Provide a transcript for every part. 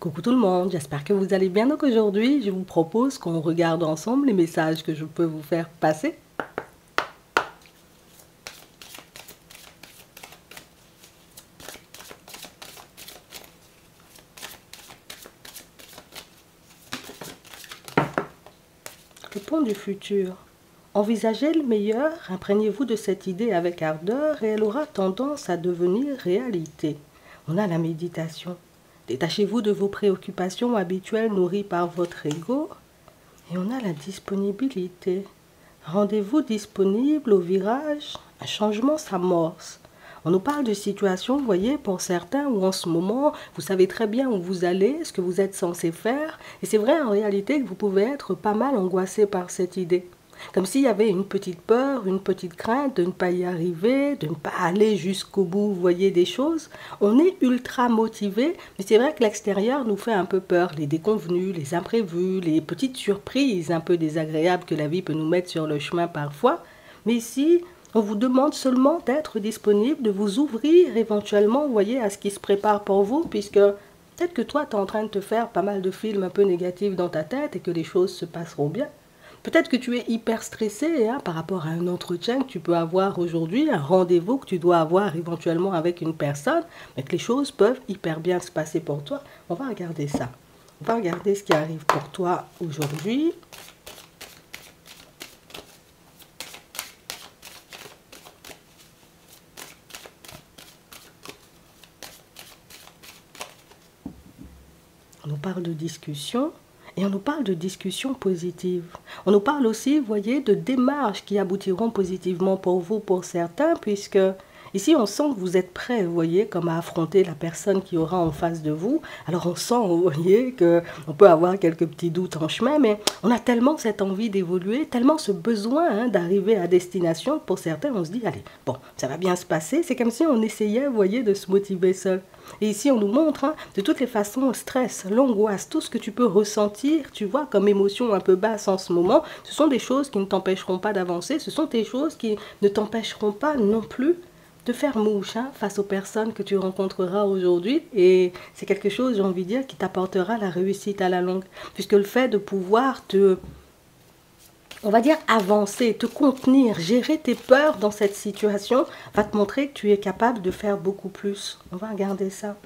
Coucou tout le monde, j'espère que vous allez bien. Donc aujourd'hui, je vous propose qu'on regarde ensemble les messages que je peux vous faire passer. Le pont du futur. Envisagez le meilleur, imprégnez-vous de cette idée avec ardeur et elle aura tendance à devenir réalité. On a la méditation. Détachez-vous de vos préoccupations habituelles nourries par votre ego. Et on a la disponibilité. Rendez-vous disponible au virage, un changement s'amorce. On nous parle de situations, vous voyez, pour certains où en ce moment, vous savez très bien où vous allez, ce que vous êtes censé faire. Et c'est vrai en réalité que vous pouvez être pas mal angoissé par cette idée. Comme s'il y avait une petite peur, une petite crainte de ne pas y arriver, de ne pas aller jusqu'au bout, vous voyez, des choses. On est ultra motivé, mais c'est vrai que l'extérieur nous fait un peu peur. Les déconvenus, les imprévus, les petites surprises un peu désagréables que la vie peut nous mettre sur le chemin parfois. Mais ici, on vous demande seulement d'être disponible, de vous ouvrir éventuellement, vous voyez, à ce qui se prépare pour vous, puisque peut-être que toi, tu es en train de te faire pas mal de films un peu négatifs dans ta tête et que les choses se passeront bien. Peut-être que tu es hyper stressé par rapport à un entretien que tu peux avoir aujourd'hui, un rendez-vous que tu dois avoir éventuellement avec une personne, mais que les choses peuvent hyper bien se passer pour toi. On va regarder ça. On va regarder ce qui arrive pour toi aujourd'hui. On nous parle de discussion. Et on nous parle de discussions positives. On nous parle aussi, vous voyez, de démarches qui aboutiront positivement pour vous, pour certains, puisque ici, on sent que vous êtes prêts, vous voyez, comme à affronter la personne qui aura en face de vous. Alors, on sent, vous voyez, qu'on peut avoir quelques petits doutes en chemin, mais on a tellement cette envie d'évoluer, tellement ce besoin d'arriver à destination. Pour certains, on se dit, allez, bon, ça va bien se passer. C'est comme si on essayait, vous voyez, de se motiver seul. Et ici, on nous montre, de toutes les façons, le stress, l'angoisse, tout ce que tu peux ressentir, tu vois, comme émotion un peu basse en ce moment, ce sont des choses qui ne t'empêcheront pas d'avancer, ce sont des choses qui ne t'empêcheront pas non plus de faire mouche face aux personnes que tu rencontreras aujourd'hui. Et c'est quelque chose, j'ai envie de dire, qui t'apportera la réussite à la longue. Puisque le fait de pouvoir on va dire avancer, te contenir, gérer tes peurs dans cette situation va te montrer que tu es capable de faire beaucoup plus. On va regarder ça.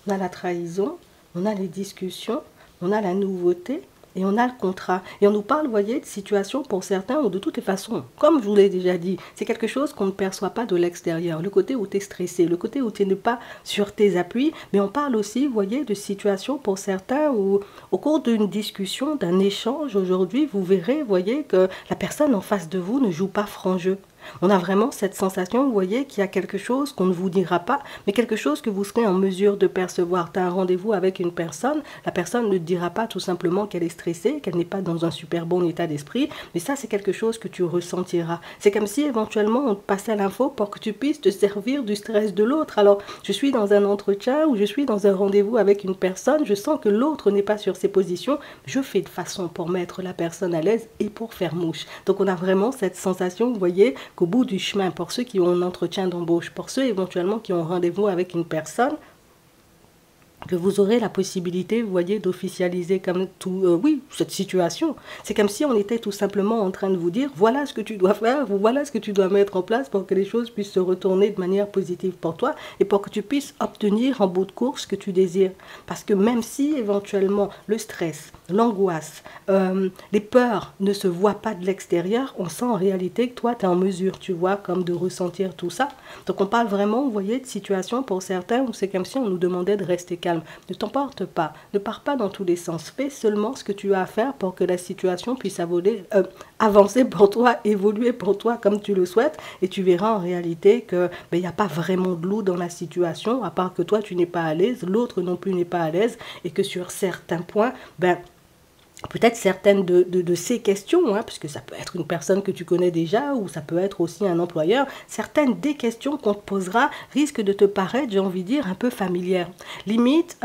On a la trahison, on a les discussions, on a la nouveauté et on a le contrat. Et on nous parle, vous voyez, de situations pour certains où de toutes les façons, comme je vous l'ai déjà dit, c'est quelque chose qu'on ne perçoit pas de l'extérieur. Le côté où tu es stressé, le côté où tu n'es pas sur tes appuis. Mais on parle aussi, vous voyez, de situations pour certains où au cours d'une discussion, d'un échange aujourd'hui, vous verrez, vous voyez, que la personne en face de vous ne joue pas franc jeu. On a vraiment cette sensation, vous voyez, qu'il y a quelque chose qu'on ne vous dira pas, mais quelque chose que vous serez en mesure de percevoir. Tu as un rendez-vous avec une personne, la personne ne te dira pas tout simplement qu'elle est stressée, qu'elle n'est pas dans un super bon état d'esprit, mais ça, c'est quelque chose que tu ressentiras. C'est comme si éventuellement on te passait l'info pour que tu puisses te servir du stress de l'autre. Alors, je suis dans un entretien ou je suis dans un rendez-vous avec une personne, je sens que l'autre n'est pas sur ses positions, je fais de façon pour mettre la personne à l'aise et pour faire mouche. Donc, on a vraiment cette sensation, vous voyez, qu'au bout du chemin, pour ceux qui ont un entretien d'embauche, pour ceux éventuellement qui ont rendez-vous avec une personne, que vous aurez la possibilité, vous voyez, d'officialiser comme tout, oui, cette situation. C'est comme si on était tout simplement en train de vous dire, voilà ce que tu dois faire, voilà ce que tu dois mettre en place pour que les choses puissent se retourner de manière positive pour toi et pour que tu puisses obtenir en bout de course ce que tu désires. Parce que même si éventuellement le stress, l'angoisse, les peurs ne se voient pas de l'extérieur, on sent en réalité que toi, tu es en mesure, tu vois, comme de ressentir tout ça. Donc on parle vraiment, vous voyez, de situations pour certains où c'est comme si on nous demandait de rester calme. Ne t'emporte pas, ne pars pas dans tous les sens. Fais seulement ce que tu as à faire pour que la situation puisse avancer pour toi, évoluer pour toi comme tu le souhaites. Et tu verras en réalité qu'il n'y a pas vraiment de loup dans la situation, à part que toi, tu n'es pas à l'aise, l'autre non plus n'est pas à l'aise, et que sur certains points, peut-être certaines de ces questions, hein, puisque ça peut être une personne que tu connais déjà ou ça peut être aussi un employeur, certaines des questions qu'on te posera risquent de te paraître, j'ai envie de dire, un peu familières. Limite,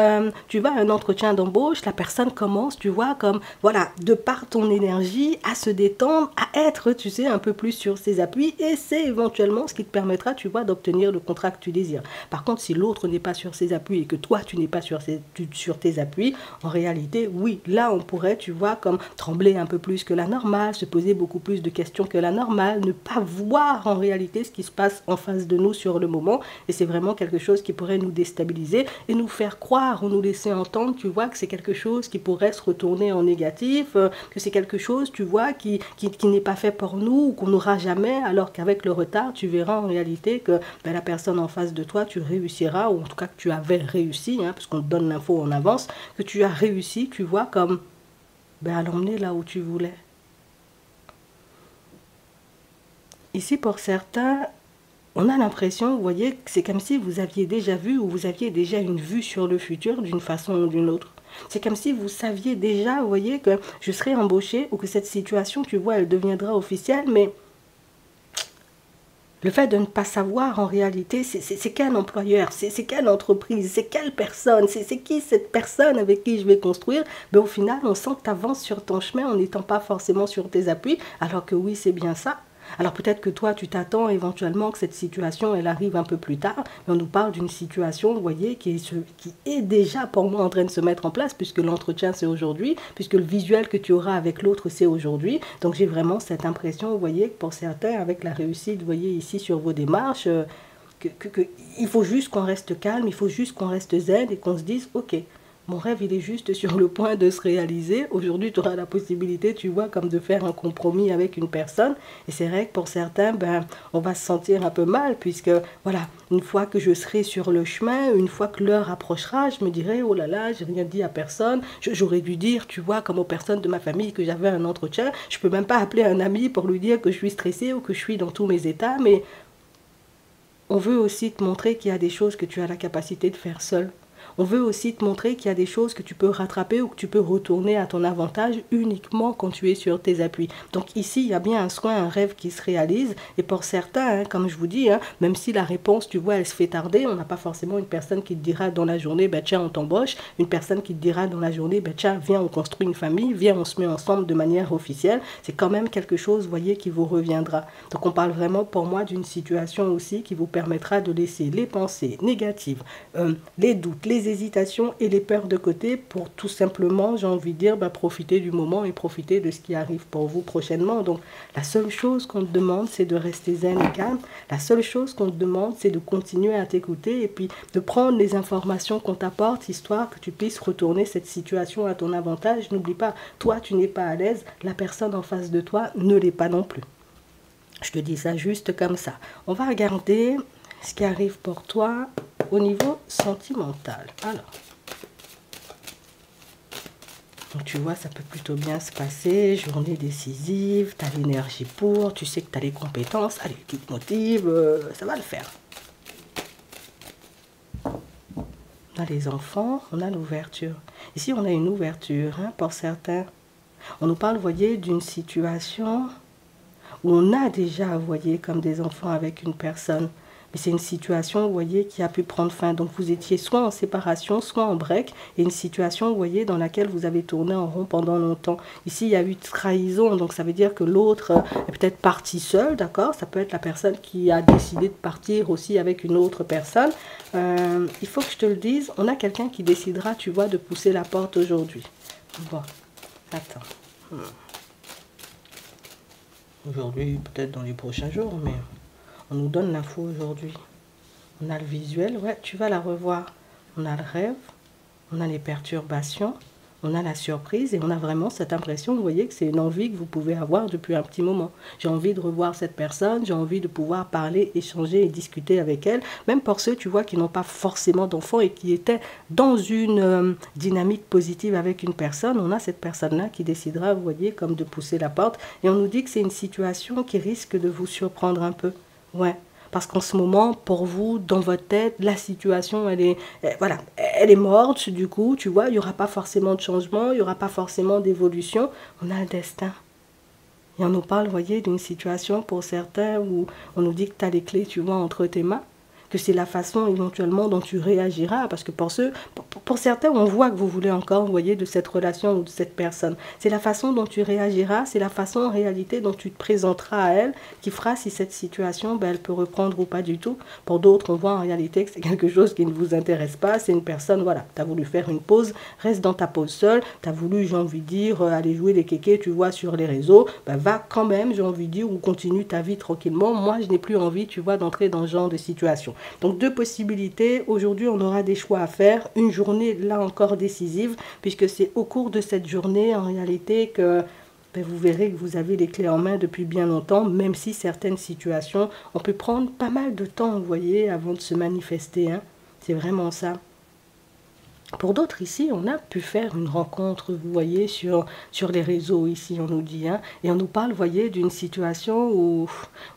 tu vas à un entretien d'embauche, la personne commence, tu vois, comme, voilà, de par ton énergie, à se détendre, à être, tu sais, un peu plus sur ses appuis et c'est éventuellement ce qui te permettra, tu vois, d'obtenir le contrat que tu désires. Par contre, si l'autre n'est pas sur ses appuis et que toi, tu n'es pas sur tes appuis, en réalité, oui, là, on pourrait, tu vois, comme trembler un peu plus que la normale, se poser beaucoup plus de questions que la normale, ne pas voir en réalité ce qui se passe en face de nous sur le moment. Et c'est vraiment quelque chose qui pourrait nous déstabiliser et nous faire croire ou nous laisser entendre, tu vois, que c'est quelque chose qui pourrait se retourner en négatif, que c'est quelque chose, tu vois, qui n'est pas fait pour nous ou qu'on n'aura jamais, alors qu'avec le retard, tu verras en réalité que ben, la personne en face de toi, tu réussiras, ou en tout cas que tu avais réussi, hein, parce qu'on te donne l'info en avance, que tu as réussi, tu vois, comme ben, à l'emmener là où tu voulais. Ici, pour certains, on a l'impression, vous voyez, que c'est comme si vous aviez déjà vu ou vous aviez déjà une vue sur le futur d'une façon ou d'une autre. C'est comme si vous saviez déjà, vous voyez, que je serai embauché ou que cette situation, tu vois, elle deviendra officielle, mais le fait de ne pas savoir en réalité, c'est quel employeur, c'est quelle entreprise, c'est quelle personne, c'est qui cette personne avec qui je vais construire. Mais au final, on sent que tu avances sur ton chemin en n'étant pas forcément sur tes appuis, alors que oui, c'est bien ça. Alors peut-être que toi, tu t'attends éventuellement que cette situation, elle arrive un peu plus tard, mais on nous parle d'une situation, vous voyez, qui est déjà pour moi en train de se mettre en place, puisque l'entretien, c'est aujourd'hui, puisque le visuel que tu auras avec l'autre, c'est aujourd'hui. Donc j'ai vraiment cette impression, vous voyez, que pour certains, avec la réussite, vous voyez ici sur vos démarches, il faut juste qu'on reste calme, il faut juste qu'on reste zen et qu'on se dise, ok, mon rêve, il est juste sur le point de se réaliser. Aujourd'hui, tu auras la possibilité, tu vois, comme de faire un compromis avec une personne. Et c'est vrai que pour certains, ben, on va se sentir un peu mal, puisque, voilà, une fois que je serai sur le chemin, une fois que l'heure approchera, je me dirai, oh là là, j'ai rien dit à personne. J'aurais dû dire, tu vois, comme aux personnes de ma famille que j'avais un entretien. Je peux même pas appeler un ami pour lui dire que je suis stressée ou que je suis dans tous mes états, mais on veut aussi te montrer qu'il y a des choses que tu as la capacité de faire seul. On veut aussi te montrer qu'il y a des choses que tu peux rattraper ou que tu peux retourner à ton avantage uniquement quand tu es sur tes appuis. Donc ici, il y a bien un soin, un rêve qui se réalise. Et pour certains, hein, comme je vous dis, hein, même si la réponse, tu vois, elle se fait tarder, on n'a pas forcément une personne qui te dira dans la journée, ben, tiens, on t'embauche. Une personne qui te dira dans la journée, ben, tiens, viens, on construit une famille, viens, on se met ensemble de manière officielle. C'est quand même quelque chose, vous voyez, qui vous reviendra. Donc on parle vraiment pour moi d'une situation aussi qui vous permettra de laisser les pensées négatives, les doutes, les hésitations et les peurs de côté pour tout simplement, j'ai envie de dire, bah, profiter du moment et profiter de ce qui arrive pour vous prochainement. Donc la seule chose qu'on te demande, c'est de rester zen et calme. La seule chose qu'on te demande, c'est de continuer à t'écouter et puis de prendre les informations qu'on t'apporte, histoire que tu puisses retourner cette situation à ton avantage. N'oublie pas, toi, tu n'es pas à l'aise, la personne en face de toi ne l'est pas non plus. Je te dis ça juste comme ça. On va regarder ce qui arrive pour toi au niveau sentimental. Alors, donc tu vois, ça peut plutôt bien se passer. Journée décisive, tu as l'énergie pour, tu sais que tu as les compétences. Allez, qui te motive, ça va le faire. On a les enfants, on a l'ouverture. Ici, on a une ouverture, hein, pour certains. On nous parle, vous voyez, d'une situation où on a déjà, vous voyez, comme des enfants avec une personne. Mais c'est une situation, vous voyez, qui a pu prendre fin. Donc vous étiez soit en séparation, soit en break. Et une situation, vous voyez, dans laquelle vous avez tourné en rond pendant longtemps. Ici, il y a eu trahison. Donc ça veut dire que l'autre est peut-être parti seul, d'accord? Ça peut être la personne qui a décidé de partir aussi avec une autre personne. Il faut que je te le dise, on a quelqu'un qui décidera, tu vois, de pousser la porte aujourd'hui. Bon, attends. Aujourd'hui, peut-être dans les prochains jours, mais on nous donne l'info aujourd'hui. On a le visuel, ouais, tu vas la revoir. On a le rêve, on a les perturbations, on a la surprise et on a vraiment cette impression, vous voyez, que c'est une envie que vous pouvez avoir depuis un petit moment. J'ai envie de revoir cette personne, j'ai envie de pouvoir parler, échanger et discuter avec elle. Même pour ceux, tu vois, qui n'ont pas forcément d'enfants et qui étaient dans une dynamique positive avec une personne, on a cette personne-là qui décidera, vous voyez, comme de pousser la porte. Et on nous dit que c'est une situation qui risque de vous surprendre un peu. Ouais. Parce qu'en ce moment, pour vous, dans votre tête, la situation, voilà, elle est morte, du coup, tu vois, il n'y aura pas forcément de changement, il n'y aura pas forcément d'évolution. On a un destin. Et on nous parle, vous voyez, d'une situation pour certains où on nous dit que tu as les clés, tu vois, entre tes mains, que c'est la façon éventuellement dont tu réagiras, parce que pour certains, on voit que vous voulez encore, vous voyez, de cette relation ou de cette personne. C'est la façon dont tu réagiras, c'est la façon en réalité dont tu te présenteras à elle qui fera si cette situation, ben, elle peut reprendre ou pas du tout. Pour d'autres, on voit en réalité que c'est quelque chose qui ne vous intéresse pas, c'est une personne, voilà, tu as voulu faire une pause, reste dans ta pause seule, tu as voulu, j'ai envie de dire, aller jouer les kékés, tu vois, sur les réseaux, ben, va quand même, j'ai envie de dire, ou continue ta vie tranquillement. Moi, je n'ai plus envie, tu vois, d'entrer dans ce genre de situation. Donc deux possibilités, aujourd'hui on aura des choix à faire, une journée là encore décisive, puisque c'est au cours de cette journée en réalité que ben, vous verrez que vous avez les clés en main depuis bien longtemps, même si certaines situations, on peut prendre pas mal de temps, vous voyez, avant de se manifester, hein. C'est vraiment ça. Pour d'autres ici, on a pu faire une rencontre, vous voyez, sur les réseaux ici, on nous dit, hein, et on nous parle, vous voyez, d'une situation où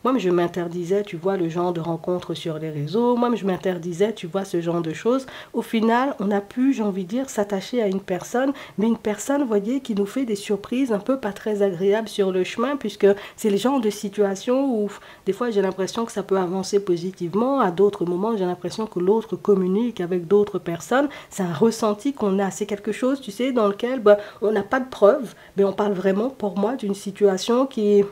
moi, je m'interdisais, tu vois, le genre de rencontre sur les réseaux, moi, je m'interdisais, tu vois, ce genre de choses. Au final, on a pu, j'ai envie de dire, s'attacher à une personne, mais une personne, vous voyez, qui nous fait des surprises un peu pas très agréables sur le chemin, puisque c'est le genre de situation où, des fois, j'ai l'impression que ça peut avancer positivement, à d'autres moments, j'ai l'impression que l'autre communique avec d'autres personnes, c'est un ressenti qu'on a. C'est quelque chose, tu sais, dans lequel ben, on n'a pas de preuves, mais on parle vraiment, pour moi, d'une situation qui...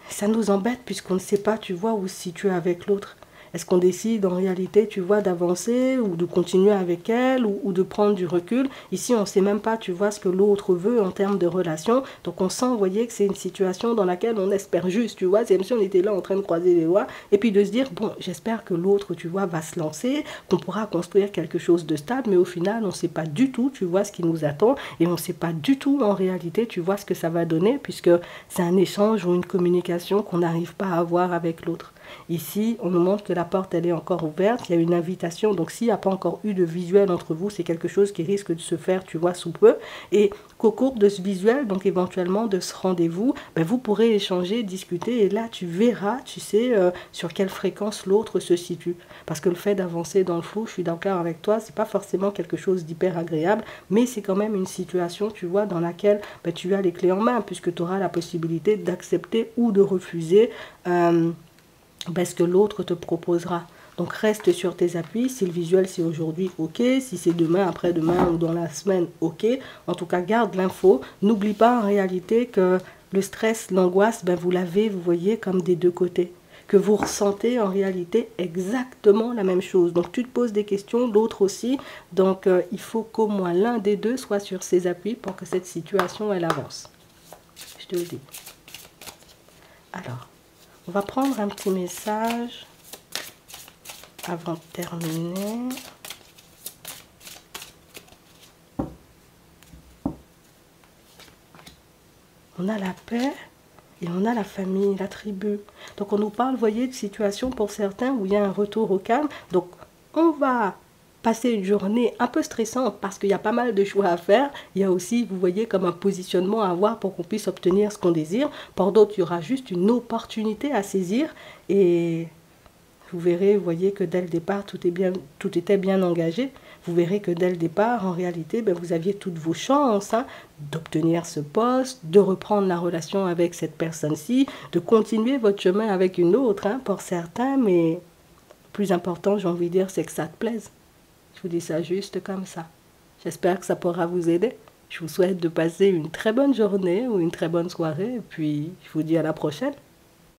Ça nous embête puisqu'on ne sait pas, tu vois, où se situer avec l'autre. Est-ce qu'on décide en réalité, tu vois, d'avancer ou de continuer avec elle ou de prendre du recul? Ici, on ne sait même pas, tu vois, ce que l'autre veut en termes de relation. Donc, on sent, vous voyez, que c'est une situation dans laquelle on espère juste, tu vois. C'est comme si on était là en train de croiser les doigts et puis de se dire, bon, j'espère que l'autre, tu vois, va se lancer, qu'on pourra construire quelque chose de stable. Mais au final, on ne sait pas du tout, tu vois, ce qui nous attend et on ne sait pas du tout, en réalité, tu vois, ce que ça va donner puisque c'est un échange ou une communication qu'on n'arrive pas à avoir avec l'autre. Ici, on nous montre que la porte, elle est encore ouverte, il y a une invitation. Donc, s'il n'y a pas encore eu de visuel entre vous, c'est quelque chose qui risque de se faire, tu vois, sous peu. Et qu'au cours de ce visuel, donc éventuellement de ce rendez-vous, ben, vous pourrez échanger, discuter. Et là, tu verras, tu sais, sur quelle fréquence l'autre se situe. Parce que le fait d'avancer dans le flou, je suis d'accord avec toi, c'est pas forcément quelque chose d'hyper agréable, mais c'est quand même une situation, tu vois, dans laquelle ben, tu as les clés en main, puisque tu auras la possibilité d'accepter ou de refuser ben, ce que l'autre te proposera. Donc reste sur tes appuis. Si le visuel c'est aujourd'hui, ok. Si c'est demain, après-demain ou dans la semaine, ok. En tout cas, garde l'info. N'oublie pas en réalité que le stress, l'angoisse, ben, vous l'avez, vous voyez, comme des deux côtés. Que vous ressentez en réalité exactement la même chose. Donc tu te poses des questions, l'autre aussi. Donc il faut qu'au moins l'un des deux soit sur ses appuis pour que cette situation, elle avance. Je te le dis. Alors, on va prendre un petit message avant de terminer. On a la paix et on a la famille, la tribu. Donc on nous parle, vous voyez, de situations pour certains où il y a un retour au calme. Donc on va passer une journée un peu stressante parce qu'il y a pas mal de choix à faire. Il y a aussi, vous voyez, comme un positionnement à avoir pour qu'on puisse obtenir ce qu'on désire. Pour d'autres, il y aura juste une opportunité à saisir et vous verrez, vous voyez que dès le départ, tout était bien engagé. Vous verrez que dès le départ, en réalité, ben, vous aviez toutes vos chances hein, d'obtenir ce poste, de reprendre la relation avec cette personne-ci, de continuer votre chemin avec une autre, hein, pour certains, mais le plus important, j'ai envie de dire, c'est que ça te plaise. Je vous dis ça juste comme ça. J'espère que ça pourra vous aider. Je vous souhaite de passer une très bonne journée ou une très bonne soirée, et puis je vous dis à la prochaine.